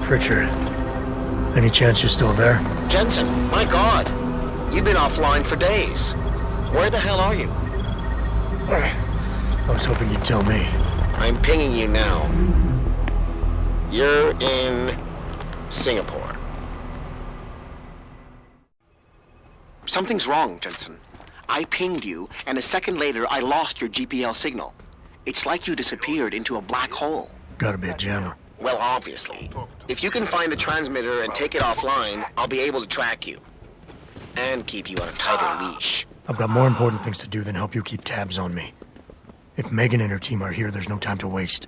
Pritchard, any chance you're still there? Jensen, my God. You've been offline for days. Where the hell are you? I was hoping you'd tell me. I'm pinging you now. You're in Singapore. Something's wrong, Jensen. I pinged you, and a second later I lost your GPL signal. It's like you disappeared into a black hole. Gotta be a jammer. Well, obviously. If you can find the transmitter and take it offline, I'll be able to track you. And keep you on a tighter leash. I've got more important things to do than help you keep tabs on me. If Megan and her team are here, there's no time to waste.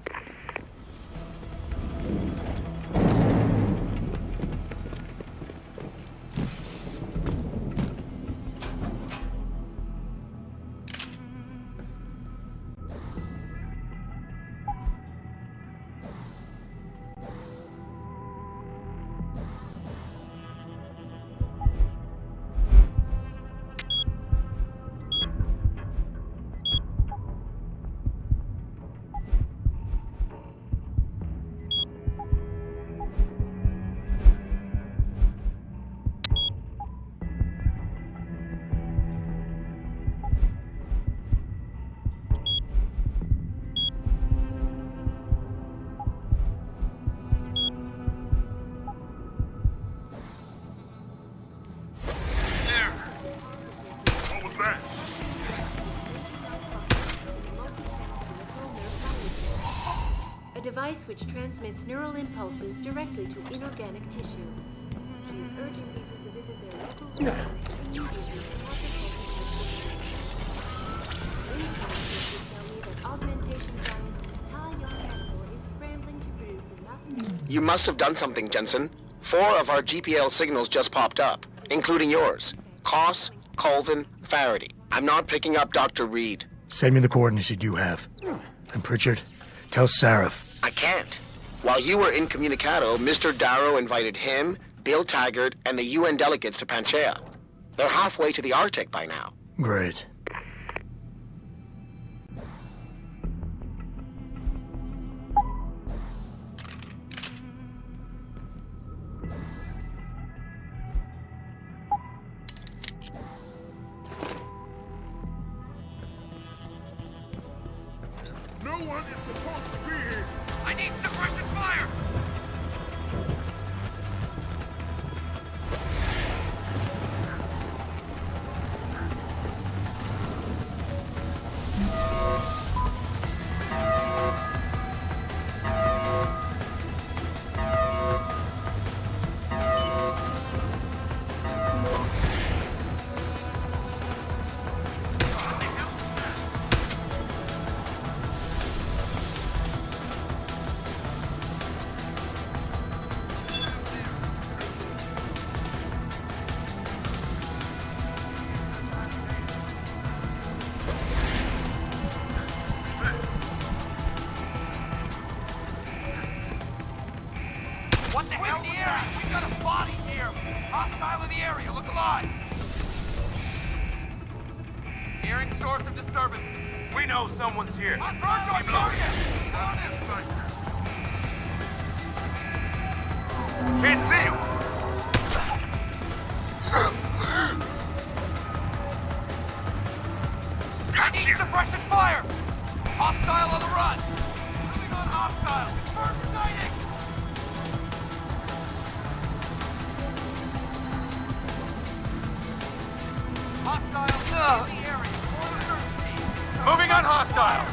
A device which transmits neural impulses directly to inorganic tissue. She is urging people to visit their local clinic immediately to have the tell me that augmentation scientist Tai Yong is scrambling to produce enough. You must have done something, Jensen. 4 of our GPL signals just popped up, including yours. Koss, Colvin, Faraday. I'm not picking up Dr. Reed. Send me the coordinates you do have. And Pritchard, tell Sarif. I can't. While you were incommunicado, Mr. Darrow invited him, Bill Taggart, and the UN delegates to Panchea. They're halfway to the Arctic by now. Great. No one is supposed to be here. I need suppression fire! What the hell? The area! We've got a body here! Hostile in the area! Look alive! Hearing source of disturbance. We know someone's here. On verge on target! Can't see him. I need suppression fire! Hostile on the run! Moving on hostile! Confirmed sighting! Hostile in the area. Order search team. Moving on hostile.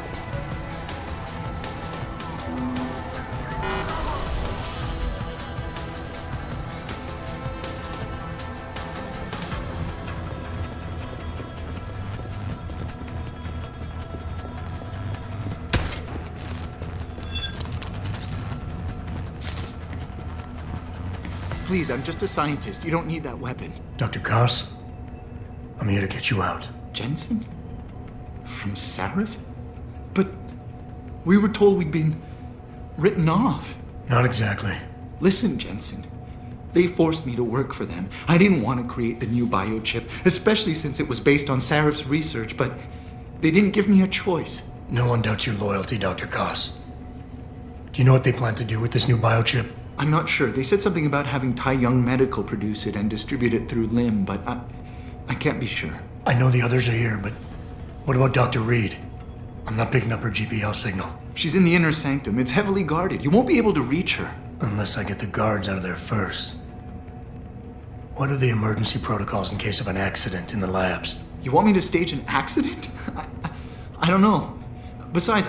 Please, I'm just a scientist. You don't need that weapon. Dr. Koss, I'm here to get you out. Jensen? From Sarif? But we were told we'd been written off. Not exactly. Listen, Jensen. They forced me to work for them. I didn't want to create the new biochip, especially since it was based on Sarif's research, but they didn't give me a choice. No one doubts your loyalty, Dr. Koss. Do you know what they plan to do with this new biochip? I'm not sure. They said something about having Tai Young Medical produce it and distribute it through Lim, but I can't be sure. I know the others are here, but what about Dr. Reed? I'm not picking up her GPL signal. She's in the inner sanctum. It's heavily guarded. You won't be able to reach her. Unless I get the guards out of there first. What are the emergency protocols in case of an accident in the labs? You want me to stage an accident? I don't know. Besides,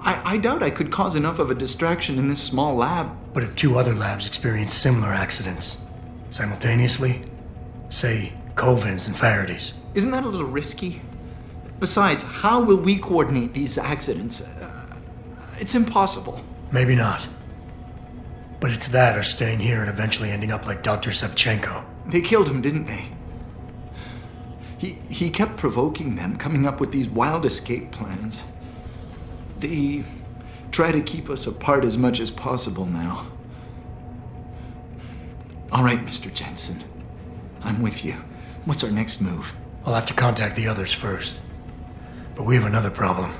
I doubt I could cause enough of a distraction in this small lab. But if 2 other labs experience similar accidents simultaneously, say Covens and Faraday's. Isn't that a little risky? Besides, how will we coordinate these accidents? It's impossible. Maybe not. But it's that or staying here and eventually ending up like Dr. Sevchenko. They killed him, didn't they? He kept provoking them, coming up with these wild escape plans. They try to keep us apart as much as possible now. All right, Mr. Jensen. I'm with you. What's our next move? I'll have to contact the others first. But we have another problem.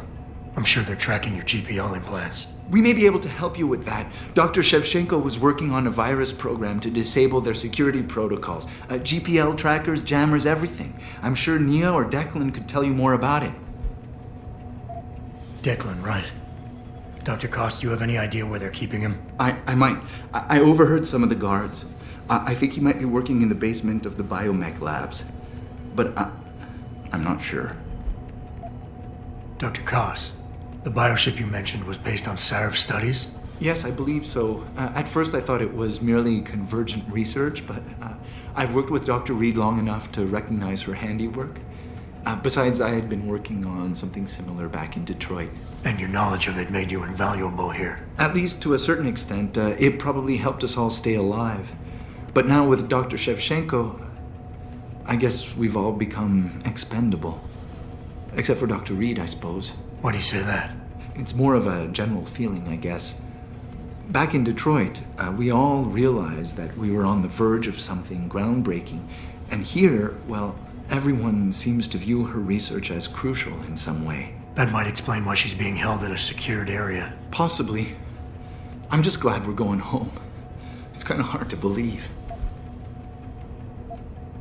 I'm sure they're tracking your GPL implants. We may be able to help you with that. Dr. Shevchenko was working on a virus program to disable their security protocols. GPL trackers, jammers, everything. I'm sure Nia or Declan could tell you more about it. Declan, right. Dr. Koss, do you have any idea where they're keeping him? I might. I overheard some of the guards. I think he might be working in the basement of the biomech labs. But I'm not sure. Dr. Koss, the bioship you mentioned was based on Sarif studies? Yes, I believe so. At first I thought it was merely convergent research, but I've worked with Dr. Reed long enough to recognize her handiwork. Besides, I had been working on something similar back in Detroit. And your knowledge of it made you invaluable here. At least to a certain extent, it probably helped us all stay alive. But now with Dr. Shevchenko, I guess we've all become expendable. Except for Dr. Reed, I suppose. Why do you say that? It's more of a general feeling, I guess. Back in Detroit, we all realized that we were on the verge of something groundbreaking. And here, well, everyone seems to view her research as crucial in some way. That might explain why she's being held in a secured area. Possibly. I'm just glad we're going home. It's kind of hard to believe.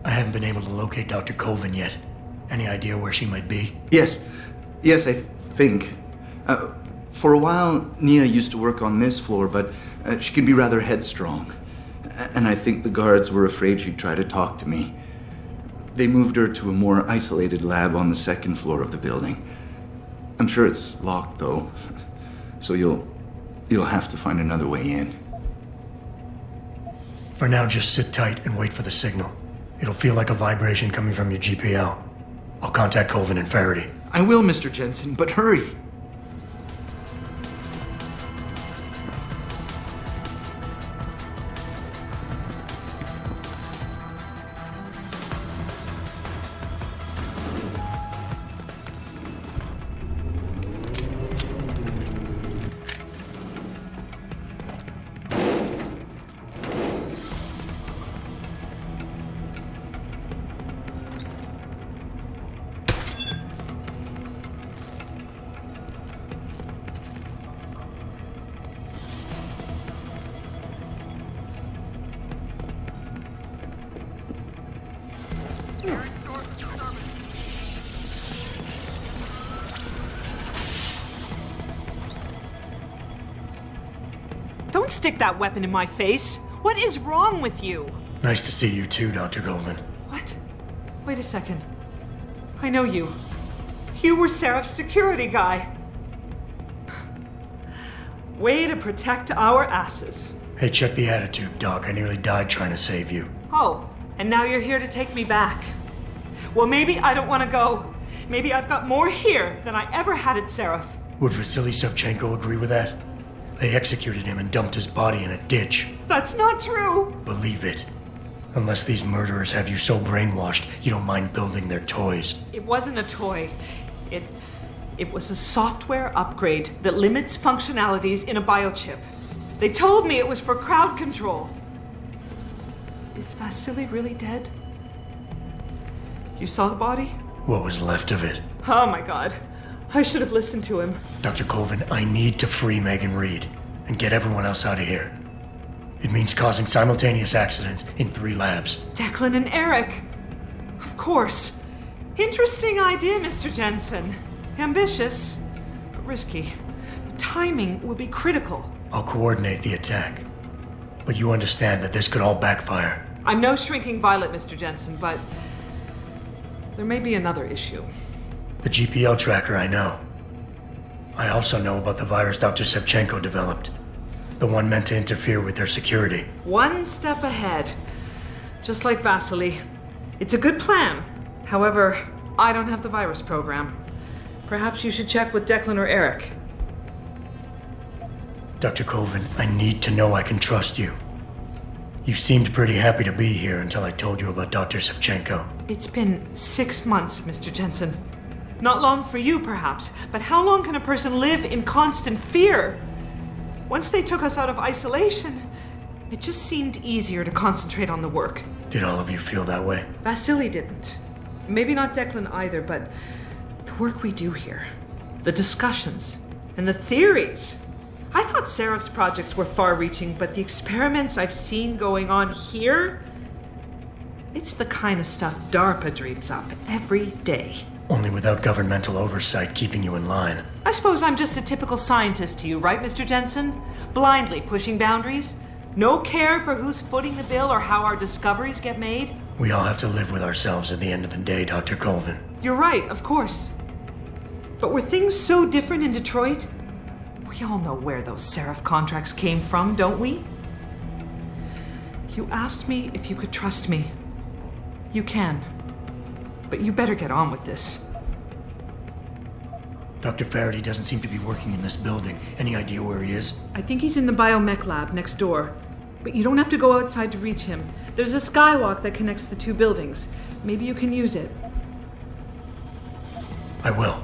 I haven't been able to locate Dr. Coven yet. Any idea where she might be? Yes, I think. For a while, Nia used to work on this floor, but she can be rather headstrong. And I think the guards were afraid she'd try to talk to me. They moved her to a more isolated lab on the 2nd floor of the building. I'm sure it's locked, though, so you'll have to find another way in. For now, just sit tight and wait for the signal. It'll feel like a vibration coming from your GPL. I'll contact Colvin and Faraday. I will, Mr. Jensen, but hurry. Don't stick that weapon in my face. What is wrong with you? Nice to see you too, Dr. Colvin. What? Wait a second. I know you. You were Sarif's security guy. Way to protect our asses. Hey, check the attitude, Doc. I nearly died trying to save you. Oh, and now you're here to take me back. Well, maybe I don't want to go. Maybe I've got more here than I ever had at Sarif. Would Vasily Sevchenko agree with that? They executed him and dumped his body in a ditch. That's not true. Believe it. Unless these murderers have you so brainwashed, you don't mind building their toys. It wasn't a toy. It was a software upgrade that limits functionalities in a biochip. They told me it was for crowd control. Is Vasily really dead? You saw the body? What was left of it? Oh my god. I should have listened to him. Dr. Colvin, I need to free Megan Reed and get everyone else out of here. It means causing simultaneous accidents in 3 labs. Declan and Eric. Of course. Interesting idea, Mr. Jensen. Ambitious, but risky. The timing will be critical. I'll coordinate the attack. But you understand that this could all backfire. I'm no shrinking violet, Mr. Jensen, but there may be another issue. The GPL tracker, I know. I also know about the virus Dr. Sevchenko developed. The one meant to interfere with their security. One step ahead. Just like Vasily. It's a good plan. However, I don't have the virus program. Perhaps you should check with Declan or Eric. Dr. Colvin, I need to know I can trust you. You seemed pretty happy to be here until I told you about Dr. Sevchenko. It's been 6 months, Mr. Jensen. Not long for you, perhaps, but how long can a person live in constant fear? Once they took us out of isolation, it just seemed easier to concentrate on the work. Did all of you feel that way? Vasily didn't. Maybe not Declan either, but the work we do here, the discussions, and the theories. I thought Seraph's projects were far-reaching, but the experiments I've seen going on here, it's the kind of stuff DARPA dreams up every day. Only without governmental oversight keeping you in line. I suppose I'm just a typical scientist to you, right, Mr. Jensen? Blindly pushing boundaries? No care for who's footing the bill or how our discoveries get made? We all have to live with ourselves at the end of the day, Dr. Colvin. You're right, of course. But were things so different in Detroit? We all know where those Seraph contracts came from, don't we? You asked me if you could trust me. You can. But you better get on with this. Dr. Faraday doesn't seem to be working in this building. Any idea where he is? I think he's in the biomech lab next door. But you don't have to go outside to reach him. There's a skywalk that connects the 2 buildings. Maybe you can use it. I will.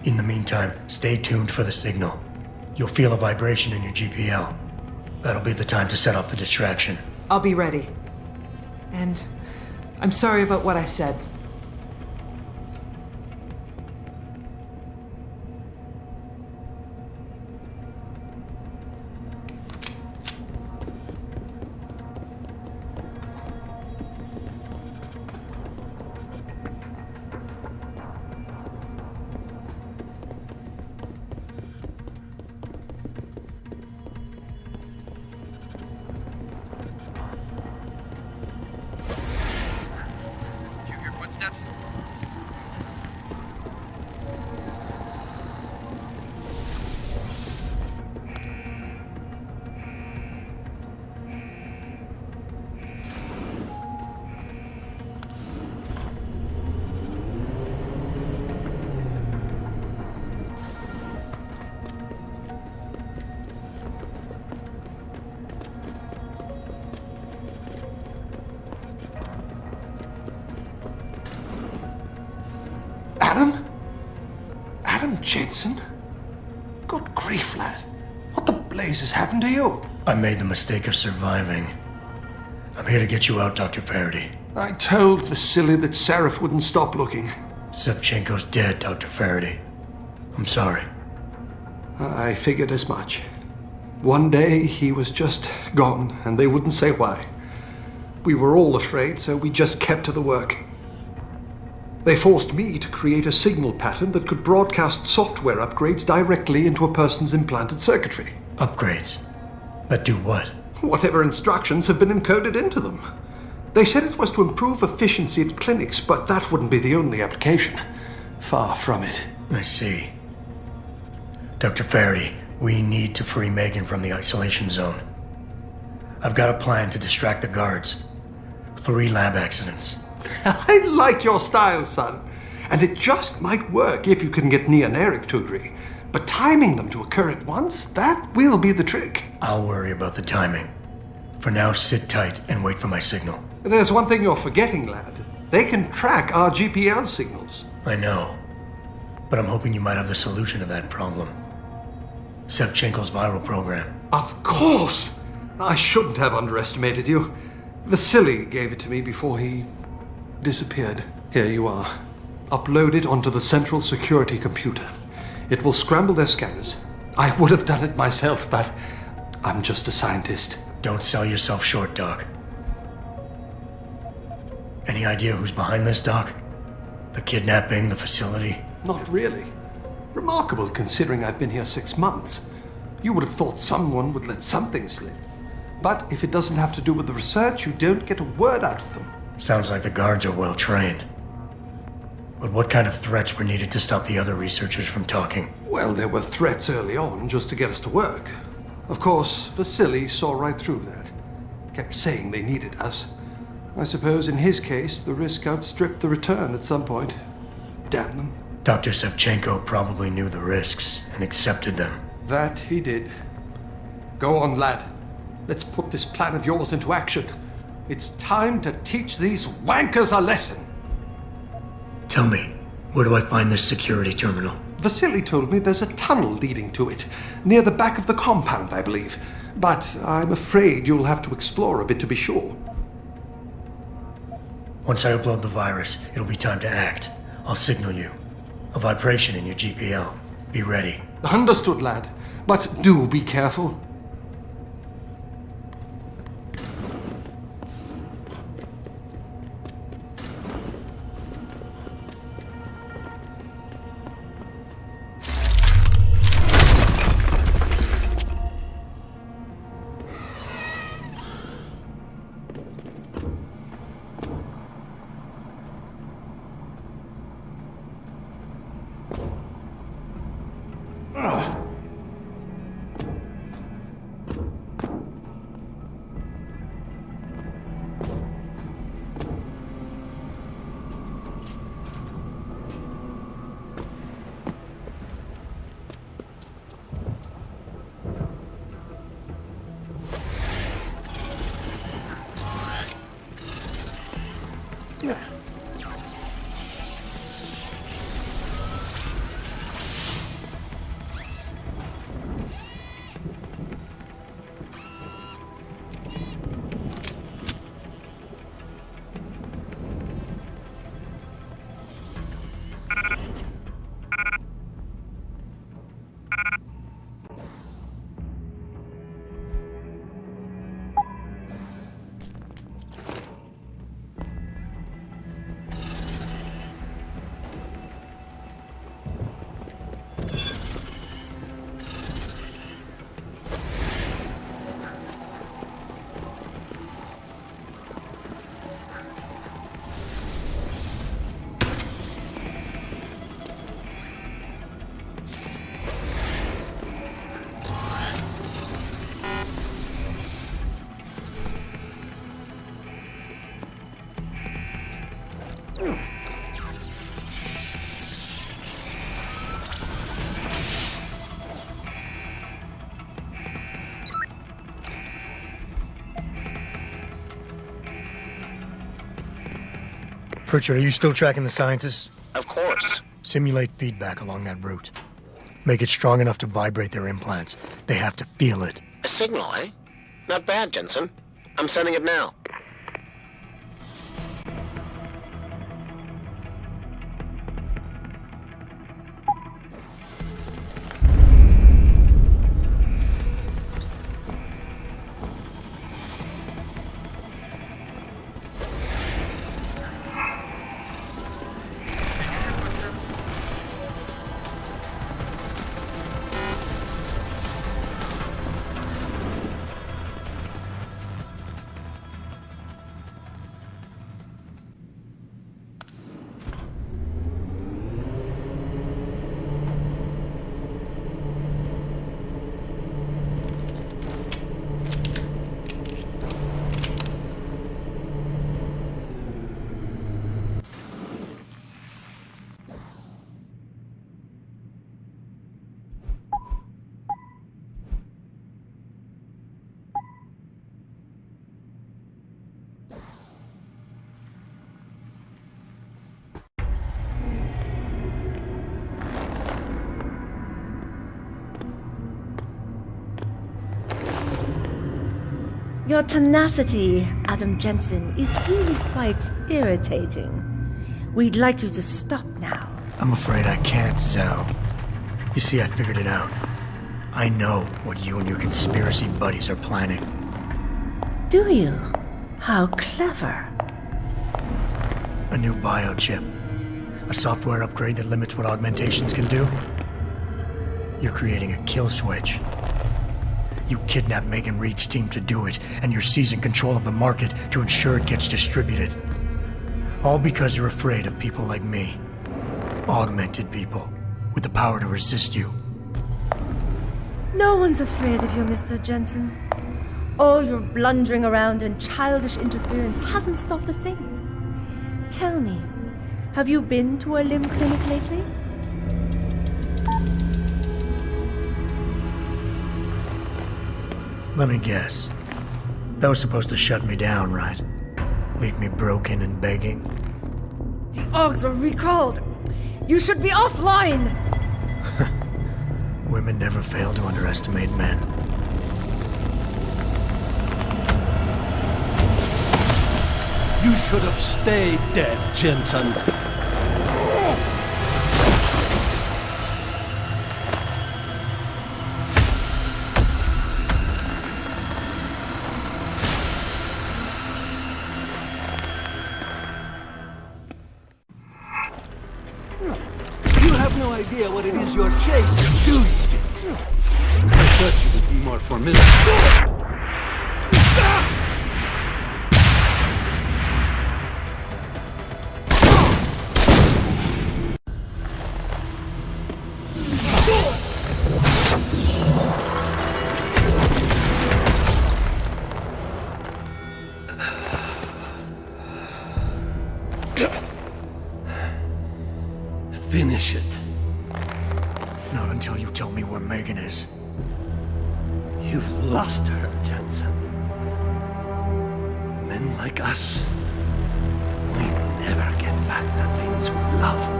In the meantime, stay tuned for the signal. You'll feel a vibration in your GPL. That'll be the time to set off the distraction. I'll be ready. And I'm sorry about what I said. Footsteps? Adam Jensen? Good grief, lad. What the blazes happened to you? I made the mistake of surviving. I'm here to get you out, Dr. Faraday. I told Vasily that Seraph wouldn't stop looking. Sevchenko's dead, Dr. Faraday. I'm sorry. I figured as much. One day he was just gone, and they wouldn't say why. We were all afraid, so we just kept to the work. They forced me to create a signal pattern that could broadcast software upgrades directly into a person's implanted circuitry. Upgrades? But do what? Whatever instructions have been encoded into them. They said it was to improve efficiency at clinics, but that wouldn't be the only application. Far from it. I see. Dr. Faraday, we need to free Megan from the isolation zone. I've got a plan to distract the guards. 3 lab accidents. I like your style, son. And it just might work if you can get Nia and Eric to agree. But timing them to occur at once, that will be the trick. I'll worry about the timing. For now, sit tight and wait for my signal. There's one thing you're forgetting, lad. They can track our GPL signals. I know. But I'm hoping you might have the solution to that problem. Sevchenko's viral program. Of course! I shouldn't have underestimated you. Vasily gave it to me before he disappeared. Here you are. Upload it onto the central security computer. It will scramble their scanners. I would have done it myself, but I'm just a scientist. Don't sell yourself short, Doc. Any idea who's behind this, Doc? The kidnapping, the facility? Not really. Remarkable considering I've been here 6 months. You would have thought someone would let something slip. But if it doesn't have to do with the research, you don't get a word out of them. Sounds like the guards are well trained. But what kind of threats were needed to stop the other researchers from talking? Well, there were threats early on just to get us to work. Of course, Vasily saw right through that. Kept saying they needed us. I suppose in his case, the risk outstripped the return at some point. Damn them. Dr. Sevchenko probably knew the risks and accepted them. That he did. Go on, lad. Let's put this plan of yours into action. It's time to teach these wankers a lesson. Tell me, where do I find this security terminal? Vasily told me there's a tunnel leading to it, near the back of the compound, I believe. But I'm afraid you'll have to explore a bit to be sure. Once I upload the virus, it'll be time to act. I'll signal you. A vibration in your GPL. Be ready. Understood, lad. But do be careful. Pritchard, are you still tracking the scientists? Of course. Simulate feedback along that route. Make it strong enough to vibrate their implants. They have to feel it. A signal, eh? Not bad, Jensen. I'm sending it now. Your tenacity, Adam Jensen, is really quite irritating. We'd like you to stop now. I'm afraid I can't, Zhao. You see, I figured it out. I know what you and your conspiracy buddies are planning. Do you? How clever. A new biochip. A software upgrade that limits what augmentations can do. You're creating a kill switch. You kidnapped Megan Reed's team to do it, and you're seizing control of the market to ensure it gets distributed. All because you're afraid of people like me. Augmented people, with the power to resist you. No one's afraid of you, Mr. Jensen. All your blundering around and childish interference hasn't stopped a thing. Tell me, have you been to a limb clinic lately? Let me guess. That was supposed to shut me down, right? Leave me broken and begging. The Augs were recalled. You should be offline. Women never fail to underestimate men. You should have stayed dead, Jensen. You have no idea what it is you're chasing, do you, Jensen? I thought you would be more formidable. Finish it. Not until you tell me where Megan is. You've lost her, Jensen. Men like us, we never get back the things we love.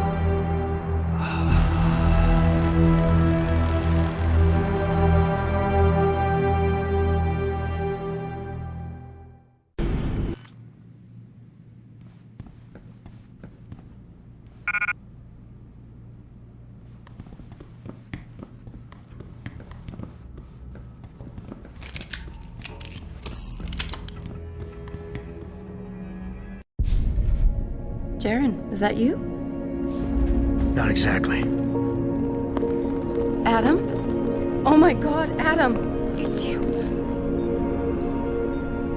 Jaren, is that you? Not exactly. Adam? Oh my god, Adam! It's you.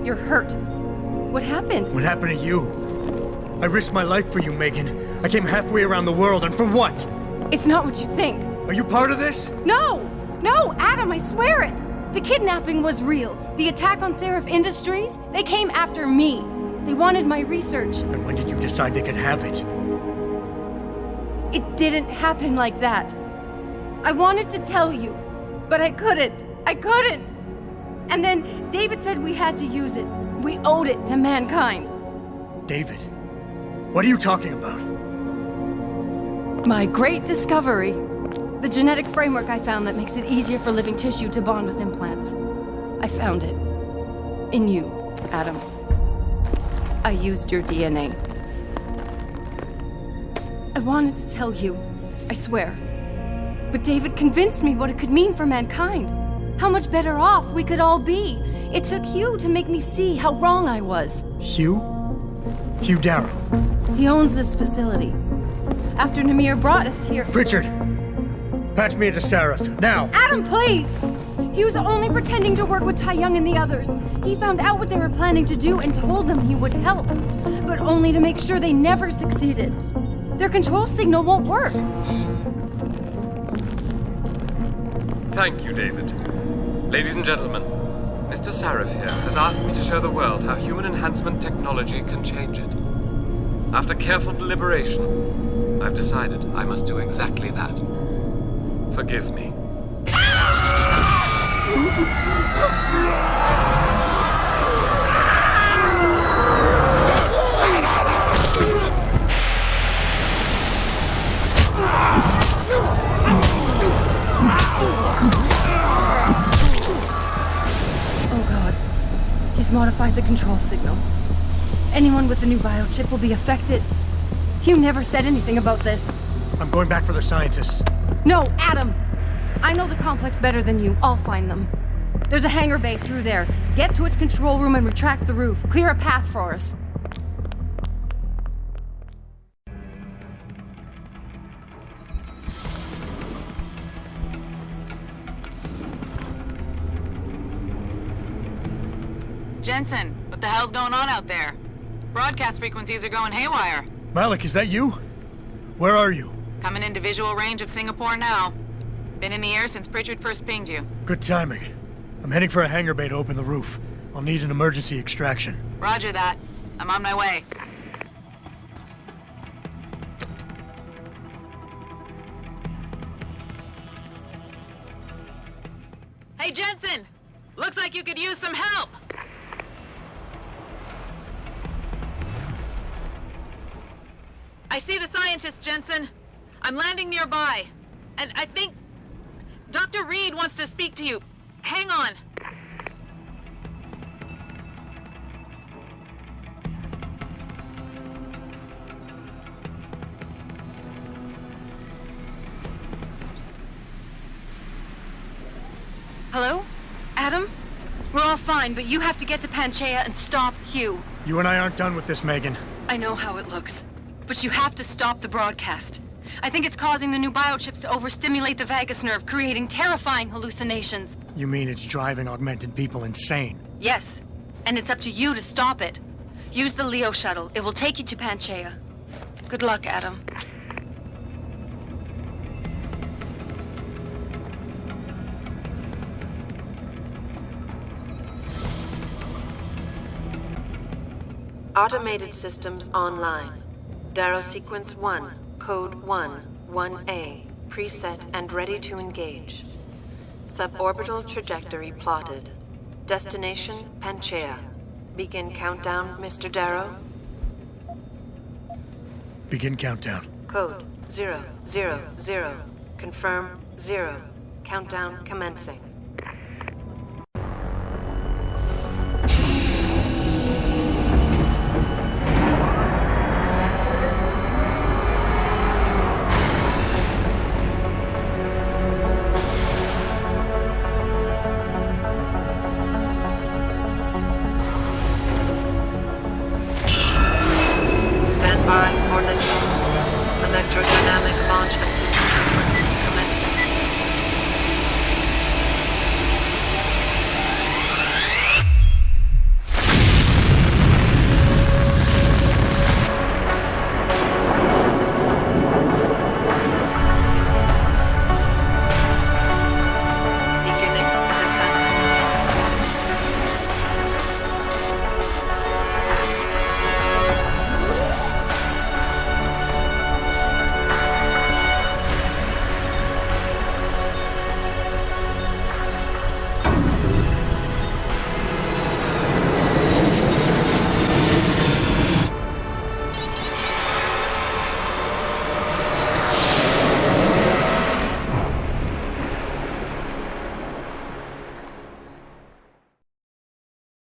You're hurt. What happened? What happened to you? I risked my life for you, Megan. I came halfway around the world, and for what? It's not what you think. Are you part of this? No! No, Adam, I swear it! The kidnapping was real. The attack on Seraph Industries, they came after me. They wanted my research. And when did you decide they could have it? It didn't happen like that. I wanted to tell you, but I couldn't. I couldn't! And then David said we had to use it. We owed it to mankind. David? What are you talking about? My great discovery. The genetic framework I found that makes it easier for living tissue to bond with implants. I found it. In you, Adam. I used your DNA. I wanted to tell you, I swear. But David convinced me what it could mean for mankind. How much better off we could all be. It took Hugh to make me see how wrong I was. Hugh? Hugh Darrow. He owns this facility. After Namir brought us here... Richard! Patch me into Seraph, now! Adam, please! He was only pretending to work with Tai Young and the others. He found out what they were planning to do and told them he would help. But only to make sure they never succeeded. Their control signal won't work. Thank you, David. Ladies and gentlemen, Mr. Seraph here has asked me to show the world how human enhancement technology can change it. After careful deliberation, I've decided I must do exactly that. Forgive me. Oh god. He's modified the control signal. Anyone with the new biochip will be affected. Hugh never said anything about this. I'm going back for the scientists. No, Adam! I know the complex better than you. I'll find them. There's a hangar bay through there. Get to its control room and retract the roof. Clear a path for us. Jensen, what the hell's going on out there? Broadcast frequencies are going haywire. Malik, is that you? Where are you? Coming into visual range of Singapore now. Been in the air since Pritchard first pinged you. Good timing. I'm heading for a hangar bay to open the roof. I'll need an emergency extraction. Roger that. I'm on my way. Hey, Jensen! Looks like you could use some help! I see the scientist, Jensen. I'm landing nearby. And I think Dr. Reed wants to speak to you. Hang on. Hello? Adam? We're all fine, but you have to get to Panchaea and stop Hugh. You and I aren't done with this, Megan. I know how it looks, but you have to stop the broadcast. I think it's causing the new biochips to overstimulate the vagus nerve, creating terrifying hallucinations. You mean it's driving augmented people insane? Yes, and it's up to you to stop it. Use the Leo shuttle. It will take you to Panchaea. Good luck, Adam. Automated systems online. Darrow sequence 1, code 1, 1A, preset and ready to engage. Suborbital trajectory plotted. Destination Panchaea. Begin countdown, Mr. Darrow. Begin countdown. Code 000. Confirm 0. Countdown commencing.